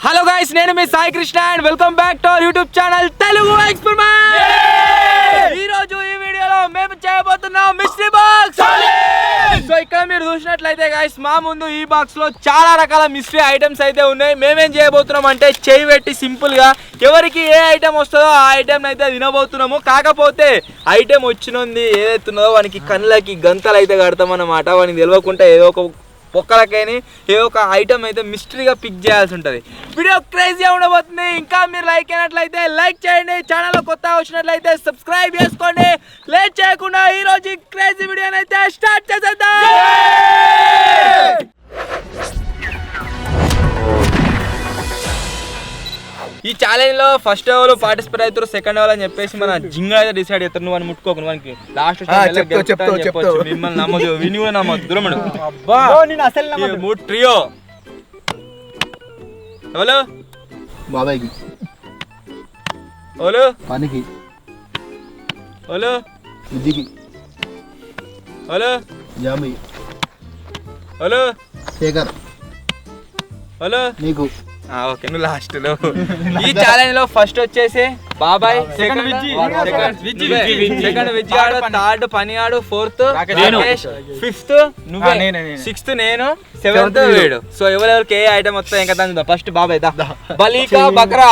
Hello guys, నేను మీ Sai Krishna and welcome back to our YouTube channel Telugu experiment. ఈ రోజు ఈ వీడియోలో మేము చేయబోతున్నాం మిస్టరీ బాక్స్. సో ఇక్కడ మీరు చూసినట్లయితే గైస్, మా ముందు ఈ బాక్స్ లో చాలా రకాల మిస్టరీ ఐటమ్స్ అయితే ఉన్నాయి. మేమేం చేయబోతున్నాం అంటే చేయి పెట్టి సింపుల్ గా ఎవరికి ఏ ఐటమ్ వస్తుందో ఆ ఐటమ్ అయితే తినబోతున్నాము. కాకపోతే ఐటమ్ వచ్చినది ఏదైతున్నదో వానికి కళ్ళకి గంతలు అయితే కడతాం అన్నమాట. వానికి తెలియకుండా ఏదో ఒక పొక్కలకైనా ఏదో ఒక ఐటమ్ అయితే మిస్టరీగా పిక్ చేయాల్సి ఉంటుంది. వీడియో క్రేజీగా ఉండబోతుంది. ఇంకా మీరు లైక్ అయినట్లయితే లైక్ చేయండి, ఛానల్లో కొత్త వచ్చినట్లయితే సబ్స్క్రైబ్ చేసుకోండి. లేట్ చేయకుండా ఈ రోజు క్రేజీ వీడియోని అయితే స్టార్ట్ చేసేద్దాం. ఈ ఛాలెంజ్ లో ఫస్ట్ ఎవరు పార్టిసిపేట్ అవుతారు, సెకండ్ ఎవరు అని చెప్పేసి మన జింగ అయితే డిసైడ్ అవుతారు. నువ్వు అని ముట్టుకోకు, మనకి లాస్ట్ మిమ్మల్ని నమ్మదు, విని కూడా నమ్మదు. దూరమడు మూడు ట్రియో ఎవరు బాబాయ్కి ఎవరు పనికి ఎవరు విద్యకి ఎవరు జాంబి ఎవరు శేఖర్ ఎవరు నీకు. ఓకే, నువ్వు లాస్ట్ లో. ఈ ఛాలెంజ్ లో ఫస్ట్ వచ్చేసి బాబాయ్, సెకండ్ విజ్జి ఆడు, థర్డ్ పని ఆడు, ఫోర్త్ ఫిఫ్త్ నువ్వే, సిక్స్త్ నేను, సెవెంత్ వీడు. సో ఎవరెవరికి ఏ ఐటమ్ వస్తాయి ఇంకా చూద్దాం. ఫస్ట్ బాబాయ్ దా. బలీకా బక్రా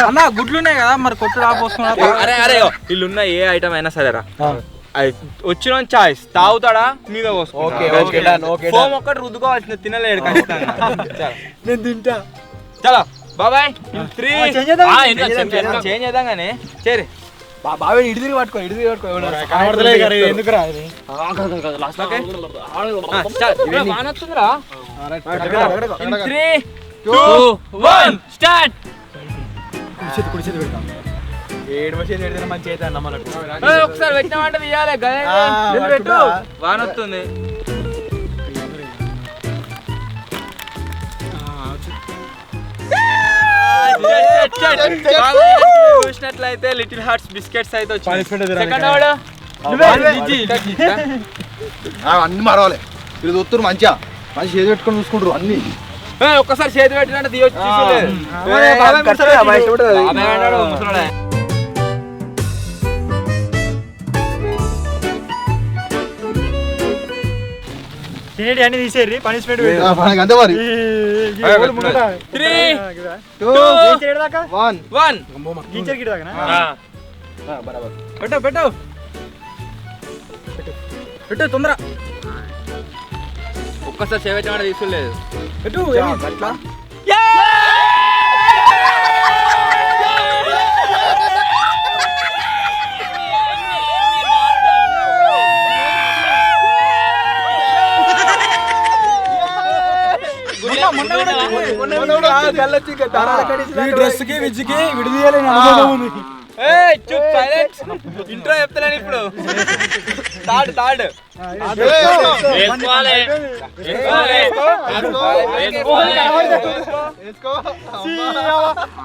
అన్న గుడ్లు ఉన్నాయి కదా, మరి కొట్టు రాపోస్తున్నా. అరే అరే వీళ్ళున్న ఏ ఐటమ్ అయినా సరేరా, వచ్చిన చాయిస్ తాగుతాడా మీద ఫోమ్ ఒక్కటి రుద్దుకోవాల్సింది, తినలేడు ఖచ్చితంగా. నేను తింటా. చలో బాబాయ్, చేంజ్ చేద్దాం కానీ చేరి బాబాయ్ ఇటు తిరిగి పట్టుకో, ఎందుకు రా వానొస్తుందిరా. 3, 2, 1 స్టార్ట్. కుడి చేతి పెడతాం. ఏడు వచ్చేది ఏడు మంచి అయితే అన్న మనకు ఒకసారి పెట్టినామంటే తీయాలి. పెట్టు, వానొస్తుంది. చూసినట్లయితే లిటిల్ హార్ట్స్ బిస్కెట్స్ అయితే వచ్చాయి. అన్ని మరవాలి ఇది చూస్తున్నారు మంచిగా, మంచి చేతి పెట్టుకొని చూసుకుంటారు అన్ని. ఒక్కసారి చేతి పెట్టినట్టు తీయొచ్చు. తినేటి అన్ని తీసేరి, పనిష్మెంట్ అంతే మరి. 3, 2, 1 టీచర్ గిట్ దాకా పెట్టు పెట్టు పెట్టు తొందర. ఒక్కసారి చేత తీసుకోలేదు. పెట్టు అట్లా. డ్రెస్ కి విజ్జికి విడిదీయాలి. ఇంట్రో చెప్తాను ఇప్పుడు. థర్డ్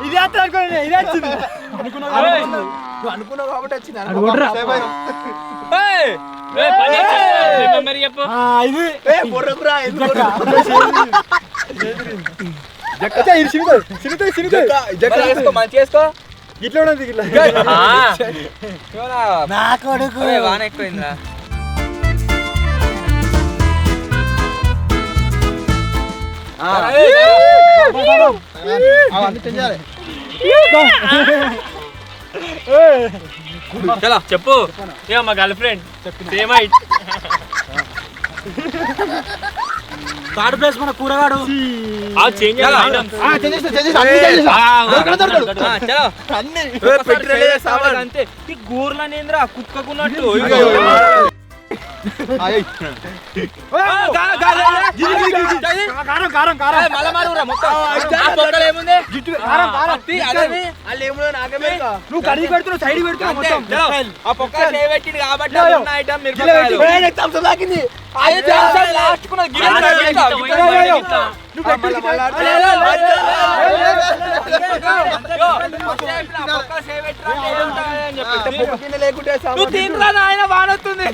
ఇది వచ్చింది అనుకున్నావు కాబట్టి వచ్చింది. మంచి చేసుకో. ఇట్లా ఉన్నది వాన ఎక్కువైందా. చలో చెప్పు. మా girl friend same height. Third place మన కూరగాడు. అంతే ఈ గూర్లనేంద్రా కుక్కకున్నట్టు. నువ్వు కడిగి పెడుతున్నావు, సైడ్ పెడుతున్నావు. ఆ పొక్క చేయబెట్టింది కాబట్టి ఐటమ్ మీరు లేకుంటే వానొస్తుంది.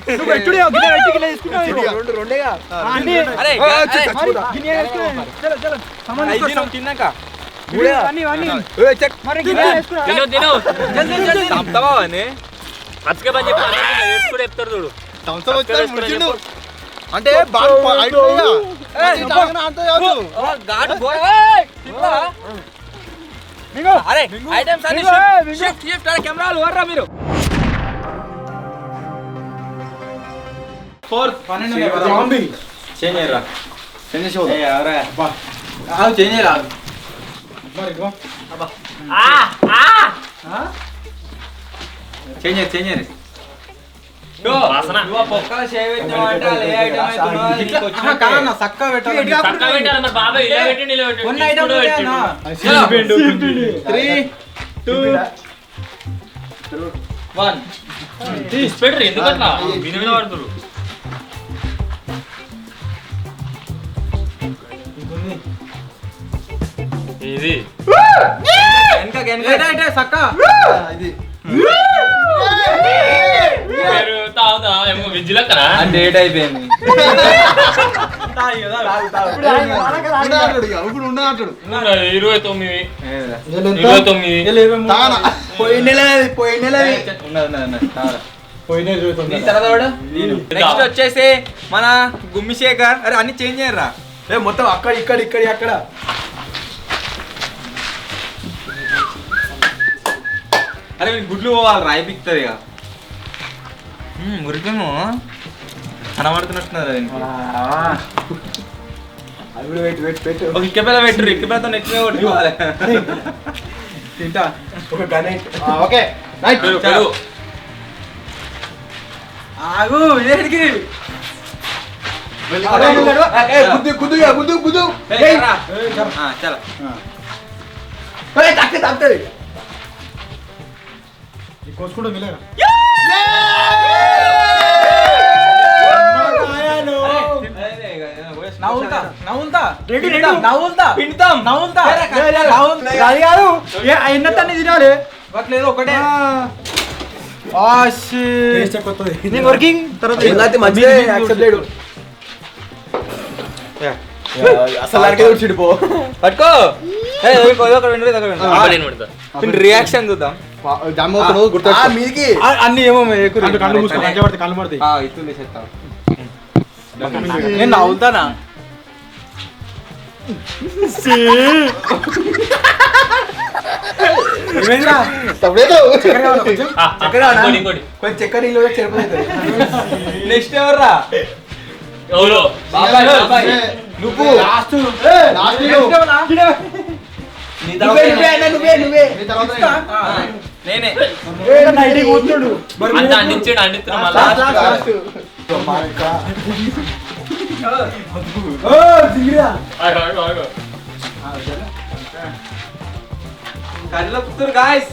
రెండేగా అరే తిన్నాక పచ్చగా పని చెప్పి కూడా చెప్తారు చూడు. అంటే అరే ఐటమ్స్ అన్ని షిఫ్ట్ కెమెరాలు వర్రా మీరు. చేంజ్ చేయరా చేంజ్ చేయరా చేంజ్ వాసన. పొక్కల షేవ్ పెట్టినామంటే ఏ ఐటమ్ అవుతుందో చక్కగా పెట్టాలి. చక్కగా పెట్టాలి మరి బాబాయ్. ఇలా పెట్టండి, ఇలా పెట్టండి. కొన్ని ఐటమ్ తీసుకుంటూ పెట్టండి. 3 2 1 తీసి పెట్టరు ఎందుకట్లా విని విన పడుతురు. ఇది ఇది పేరు తాగుతా ఏమో వెజ్ లెక్కనా? డేట్ అయిపోయింది. ఇప్పుడు ఉన్నట్టు 29 నెక్స్ట్ వచ్చేసి మన గుమ్మిశేఖర్. అరే అన్ని చేంజ్ చేయరా మొత్తం అక్కడ ఇక్కడ ఇక్కడ అక్కడ. అరే మీరు గుడ్లు పోవాలి రాయిపిస్తుంది ఇక మురికేమో కనబడుతున్నట్టున్నారు. అది కూడా పెట్టు ఒక ఇక్కపిల్ల పెట్టరు, ఇక్కపిల్లతో నెక్స్ట్ కొట్టుకోవాలి. తింటా ఒక గణేట్. ఓకే చలో. ఆగు ఏడికి చలో తప్పది కోసుకుంటూ మిలేరా. ఎన్నతన్ని తినాలి లేదు ఒకటే వర్కింగ్ తర్వాత అసలు చెడిపో పట్టుకో. రియాక్షన్ చూద్దాం. మీదికి అన్ని ఏమో కళ్ళు మూసుకో కళ్ళు పడతాయి. నేను నవ్వుతానా కొంచెం చక్కెర నెక్స్ట్ ఎవర్రా? ఎవరు నువ్వు నేనే అంత అందించాడు అందిస్తున్నాం కళ్ళ పుత్తూరు గాయస్.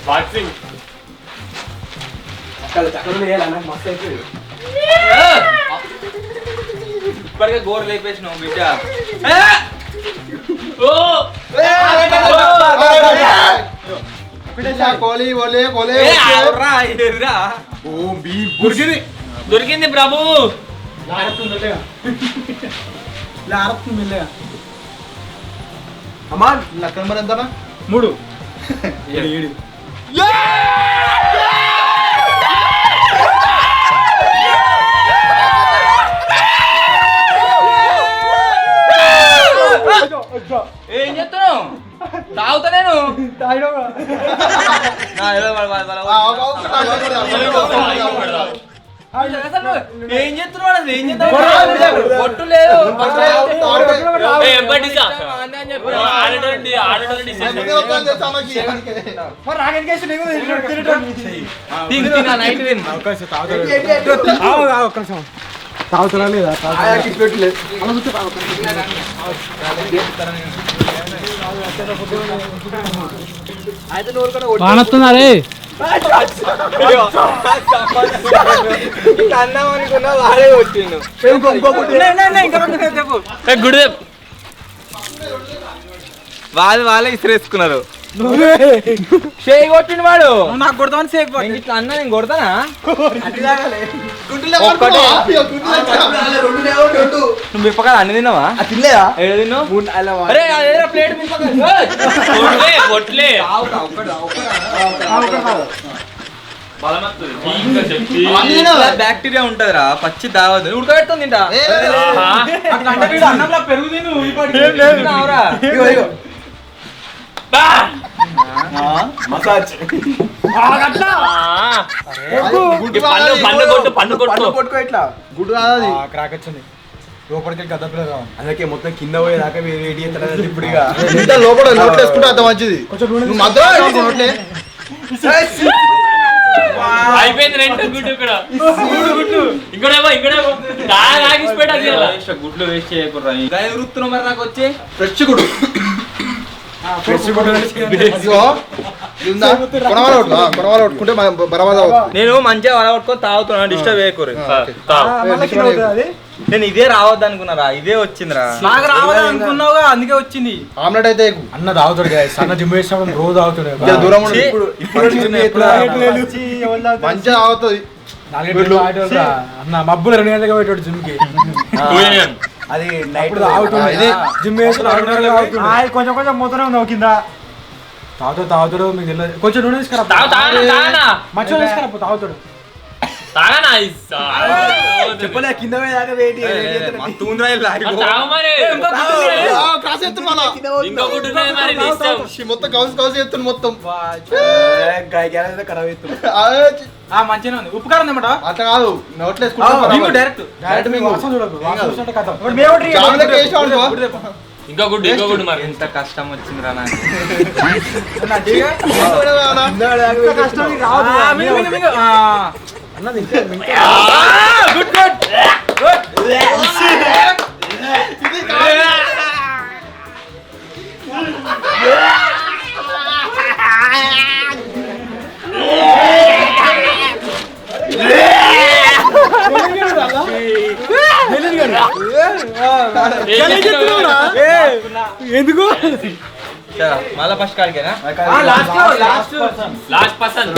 బాక్సింగ్ ఇప్పటికే గోరు లేపేసినావు బిడ్డ. దొరికింది ప్రభు. అమ్మా లక్క నెంబర్ ఎంత? 3 ఏం చెప్తున్నావు? తాగుతా నేను. ఏం చెప్తున్నావు? అసలు ఏం చెప్తావు? పొట్టు లేదు. తాగుతారా లేదా బాగున్నారే అన్నం అనుకున్నా వాడే వచ్చిండు. గుడిదేవ్ వాళ్ళే ఇసిరేసుకున్నారు. చేయి కొట్టిన వాడు నువ్వు నాకు కొడతామని సేక్ నేను ఇట్లా అన్నా నేను కొడతానా నువ్వు మిరపకాయలు అన్ని తిన్నావా తినలేదా ఏడ తిన్నావు అరే అదేరా ప్లేట్ పొట్లే బ్యాక్టీరియా ఉంటదిరా పచ్చి దావద్దు ఉడకబెట్టుకుని తింటా అన్నంలో పెరుగు తిను తిన్నావురా? మసాజ్ పన్ను కొట్టుకో ఇట్లా గుడ్డు కాదు క్రాక్ వచ్చింది లోపలికి గద్ద పిల్లగా అందుకే మొత్తం కింద పోయేదాకా వేడి చేస్తాడు ఇప్పుడు ఇక ఇంత లోపల నోట్లు వేసుకుంటే అంత మంచిది నువ్వు మధ్యలో నోట్లే అయిపోయింది రెండు గుడ్డు ఇక్కడ ఇంకోడేమో గుడ్లు వేస్ట్ చేయకుర్రా వృత్తున్నావు మరి నాకు వచ్చి ఫ్రెష్ గుడ్డు కొనవాలొట్టుకుంటే బరాబర్ నేను మంచిగా వడగొట్టుకొని తాగుతున్నా డిస్టర్బ్ చేయకూరు నేను ఇదే రావద్దు అనుకున్నారా ఇదే వచ్చిందిరా నాకు రావాలి అనుకున్నావుగా అందుకే వచ్చింది ఆమ్లెట్ అయితే అన్న తాగుతాడు సన్న జిమ్ వేసినప్పుడు రోజు తాగుతాడు దూరం ఛీ, మంచిగా తాగుతుంది అన్న మబ్బులు 2 గంటలుగా పెట్టాడు జిమ్ కి అది నైట్ జిమ్ వేసి కొంచెం కొంచెం మూతనే ఉంది కింద తాగుతాడు మీకు తెలియదు కొంచెం నూనె తీసుకురా మంచిగా తీసుకురా తాగుతాడు చెప్పలే కింద మొత్తం కౌసి కౌసి ఎత్తుంది మొత్తం మంచిగా ఉంది ఉప్పు కారం అనమాట అట్లా కాదు నోట్లు వేసుకుంటాం డైరెక్ట్ ఇంకో గుడ్డు మరి ఎంత కష్టం వచ్చిందిరా నాకు ఎందుకు మళ్ళా ఫస్ట్ కాడికేనా లాస్ట్ పర్సన్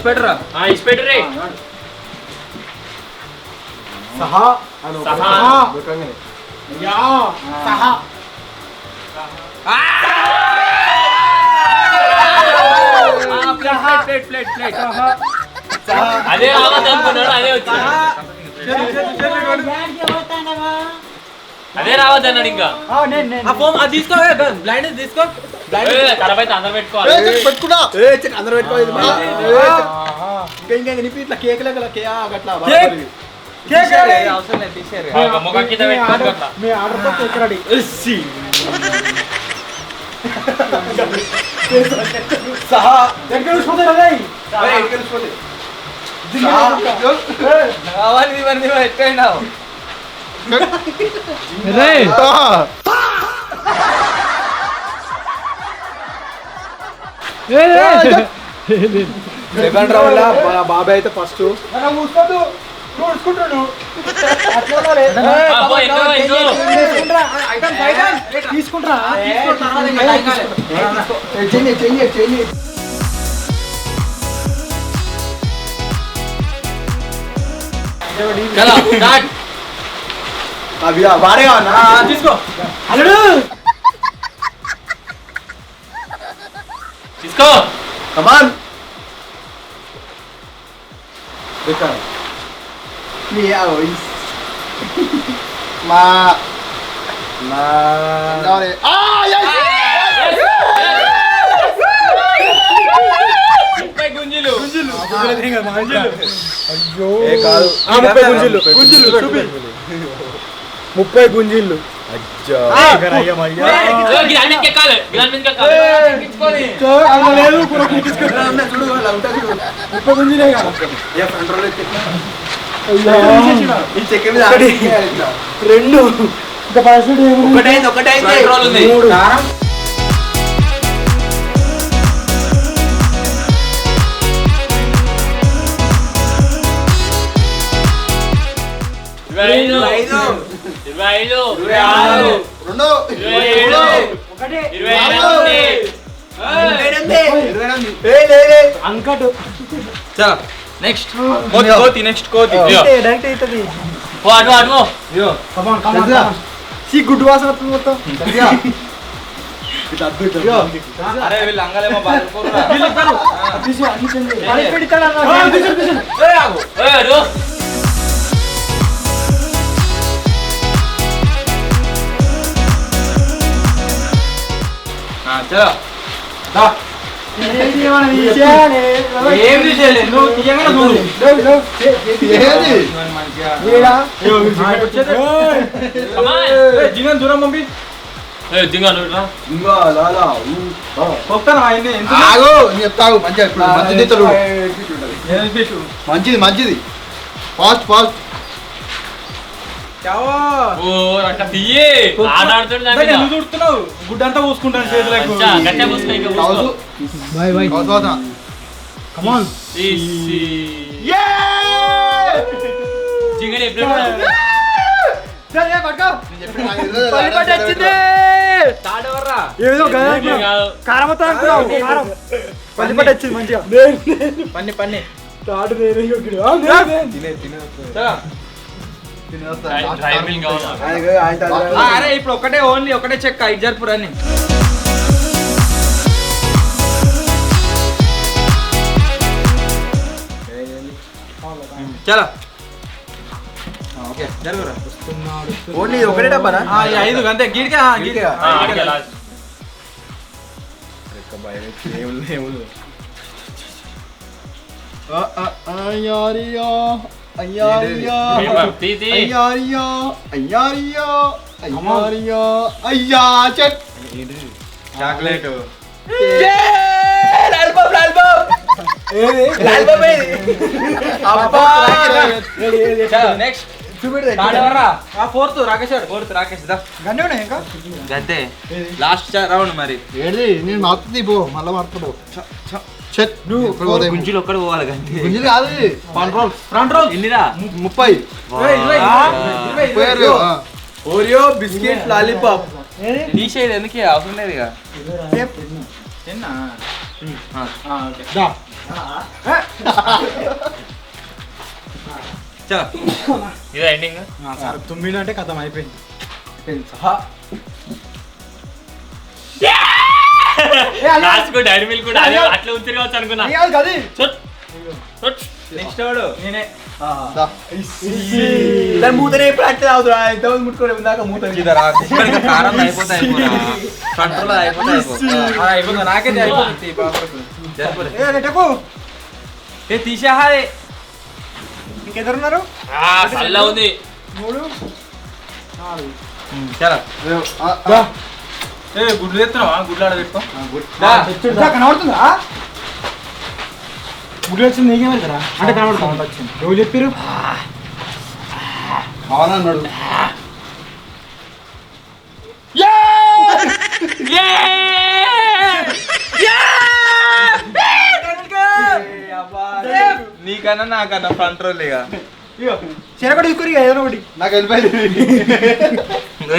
పెట్టరా ఇష్టపెట్టరే సహా సహా అదే రావద్దు అనుకున్నాడు అదే వచ్చింది అదే రావద్దు అన్నాడు ఇంకా తీసుకో బ్లైండ్ తీసుకో ఖరాబ్ అయితే అందరు పెట్టుకోవాలి పెట్టుకున్నా అందరూ పెట్టుకోవాలి ఇంకా ఇట్లా కేక్ అట్లా అవసరం లేదు తీసేరు ముఖం కింద పెట్టుకోవాలి అట్లా మీ ఆర్డర్తో కేక్ రెడీ సహా ఎక్కడ ఇవన్నీ ఎక్కడైనావు సెకండ్ రౌండ్ బాబాయ్ అయితే ఫస్ట్ మూసుకోదు చూసుకుంటాడు తీసుకుంటా అవి వాడే కావన్నా తీసుకో తీసుకో కమాన్ మా గుంజీలు అయ్యో 30 గుంజిళ్ళు 30 గుంజిళ్ళు లేదు 30 గుంజిలే రెండు ఇంకా పరిస్థితి ఏముంది? కంట్రోల్ ఉంది. మూడు. కారం ఇరవై ఐదు. ఇరవై ఐదు. రెండు ఇరవై ఏడు. ఒకటి ఇరవై ఎనిమిది. అంకటు చలో నెక్స్ట్ కోతి నెక్స్ట్ కోతి డైరెక్ట్ అవుతుంది. ఓ అటు అటు. కమాన్ కమాన్ సి గుడ్ వాసన వస్తుంది మొత్తం. అరే వీళ్ళు అంగలేమో బాధపడుకోరురా. తీసి అన్ని చేంజ్ చేయి. పని పెడతాడు అన్న. ఏయ్, ఆగు. ఓ అటు. చలో ఏంటి మనం తీసేయాలి? ఏం తీసేయాలి? నువ్వు తీయగానే చూడు. ఏది ఈడ. Come on. జింగన్ దూరం పంపి ఏ దింగాను రా. కొత్తనా ఆయన్ని ఎంత ఆగు నేను చెప్తాగు మంచిగా ఇప్పుడు మంచిది ఇతడు. మంచిది మంచిది ఫాస్ట్ ఫాస్ట్ ఓ అట్లా తీయే. ఆట ఆడుతాడు దాని మీద. నువ్వు చూడుతున్నావు గుడ్డంతా పూసుకుంటాను చేతులకు. మంచిగా గట్టిగా పూసుకో ఇంకా పూసుకో. బాయ్ బాయ్ కమాన్. తీసి. జింగని ఎప్పుడు ఏదో జింగని కాదు. కారం వస్తా అనుకున్నావు. కారం పల్లిపట్టు వచ్చింది మంచిగా. పన్ని పన్ని తాడు వేరే డ్రై మిల్ కావాలా? అరే ఇప్పుడు ఒకటే ఓన్లీ ఒకటే చెక్క ఇది జరుపురని చలో ఓకే జరుగురా ఓన్లీ ఒకటే డబ్బానా ఈ ఐదు అంతే గీడికే గీడికే ఆడికే లాస్ట్. అయ్యారియా అయ్యారియా తీ తీ. అయ్యారియా అయ్యారియా అయ్యారియా అయ్యా చెట్ చాక్లెట్ నెక్స్ట్ ఫోర్త్ రాకేష్ దా గన్నే ఉన్నాయి ఇంకా. అంతే లాస్ట్ రౌండ్ మరి ఏది నేను మారుతుంది పో మళ్ళా మారుతాడు చెట్ నువ్వు గుంజీలు ఒక్కడు పోవాలి గంతే గుంజులు కాదు ఫ్రంట్ రోల్ ఎన్నిరా 30 ఓరియో బిస్కెట్ లాలీపాప్ తీసేది ఎందుకే అవసరం లేదు ఇక చలో ఇదే ఎండింగ్. తుమ్మినంటే కథం అయిపోయింది. లాస్ట్ కు డైరీ మిల్క్ కూడా అదే అట్లా ఉంచిరు కావచ్చు అనుకున్నా. చుట్. చుట్. నెక్స్ట్ వాడు నేనే ఇక్కడికి కారం అయిపోతాయి కంట్రోల్ అయిపోతుంది నాకైతే అయిపోతుంది ఏ తీసేహాలి ఇంకెదరున్నారు? చల్ల ఉంది. 3 చలో ఏ గుడ్లు తెస్తున్నావా గుడ్లు ఆడ పెట్టుకో కనబడుతుందా? గుడి వచ్చింది నీకే వెళ్తారా అంటే కనబడుతుంది వచ్చింది. ఎవరు చెప్పారు? అవునన్నాడు నీకన్నా నాకన్నా ఫ్రంట్ రోల్ ఇక చెరకటి తీసుకుని ఏదైనా ఒకటి. నాకు వెళ్ళిపోయింది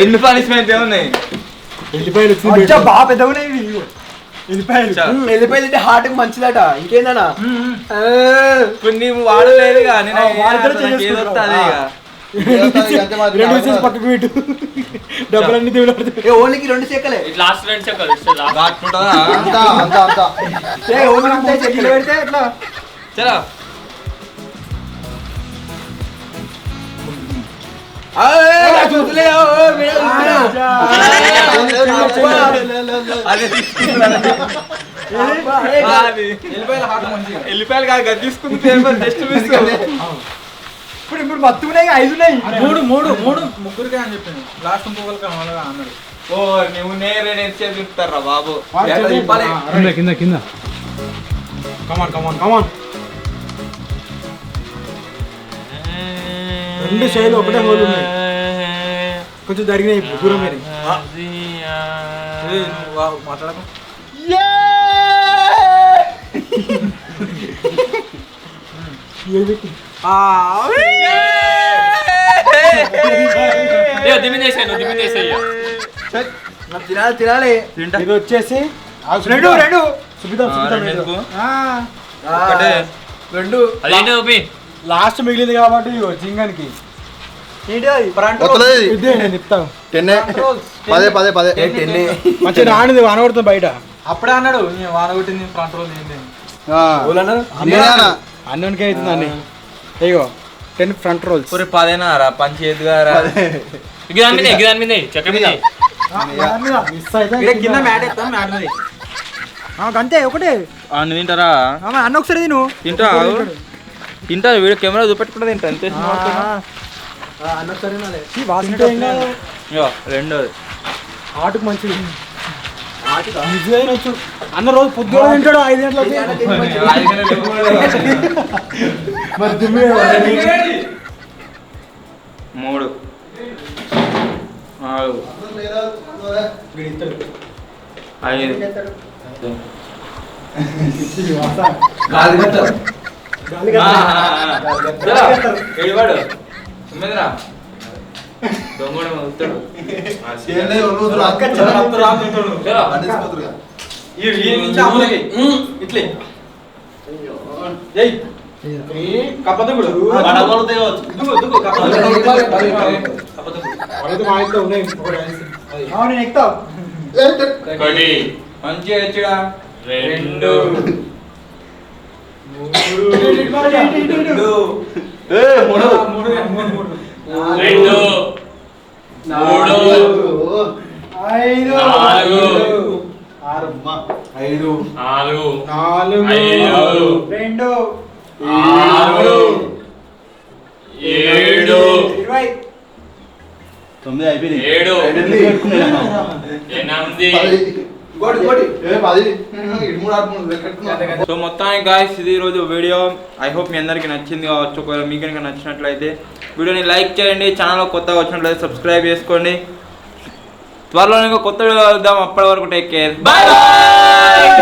ఎన్ని పనిష్మెంట్ ఏమున్నాయి వెళ్ళిపోయారు బాగా పెద్దగా ఉన్నాయి ఇవి. వెళ్ళిపోయారు హార్ట్ మంచిదట ఇంకేందనా ఇప్పుడు నీవు వాడలేదు ఇక నేను వాడిద్దరూ నాకు ఏదో వస్తుంది ఇక 2 విషయాలు పక్కకు పెట్టు. డబ్బులన్నీ దేవుడు ఓన్లీకి 2 చెక్కలే ఇట్లా లాస్ట్ 2 సెకండ్ ఇస్తే లాస్ట్. కాటుకుంటుందా అంతా అంతా అంతా చెట్లు పెడితే ఎట్లా? చలో వెళ్ళిపోయాలి కాదు గది తీసుకుంది జస్ట్ ఇప్పుడు మత్తున్నాయి 5 ఉన్నాయి. 3 ముగ్గురికే అని చెప్పింది లాస్ట్ ఇంకొకరికి అన్నాడు ఓ నువ్వు నేరే నేర్చే తిప్పుతారా బాబు కింద కింద కమాన్ కమాన్ కమాన్. 2 శైలు ఒకటే హోల్ ఉన్నాయి. కొంచెం జరిగినాయి దూరం మీరు మాట్లాడకు తినాలి ఇది వచ్చేసి రెండు లాస్ట్ మిగిలింది కాబట్టి జింగానికి ఇదే నేను చెప్తాను 10 మంచిగా రానిది వానబడుతుంది బయట అప్పుడే అన్నాడు వాన కొట్టింది ఫ్రంట్ రోల్ అన్నోనికే అవుతుంది అన్ని ఇగో 10 ఫ్రంట్ రోల్స్ 10 పంచి ఎదుగారా కింద మ్యాట్ ఎత్తాం మ్యాట్ మీద అంతే ఒకటే అన్న తింటారా అన్న ఒకసారి తిను తింటా వీడియో కెమెరా చూపెట్టుకుంటే తింటా అంతే అన్న ఒకసారి రెండోది ఆటకు మంచిది నిజమైనచ్చు అన్న రోజు పొద్దున తింటాడు 5 గంటలకి మరి దుమ్మే 3 4 5 ఏడువాడు సుమేంద్రా దొంగడు ఉత్తాడు ఇట్లే కప్పదుడు మంచిగా వచ్చాడా 2 సో మొత్తానికి గాయ్స్ ఇది ఈరోజు వీడియో. ఐ హోప్ మీ అందరికీ నచ్చింది కావచ్చు. ఒకవేళ మీకు కనుక నచ్చినట్లయితే వీడియోని లైక్ చేయండి. ఛానల్లో కొత్తగా వచ్చినట్లయితే సబ్స్క్రైబ్ చేసుకోండి. త్వరలో ఇంకా కొత్త వీడియో కలుద్దాం. అప్పటి వరకు టేక్ కేర్. Bye bye.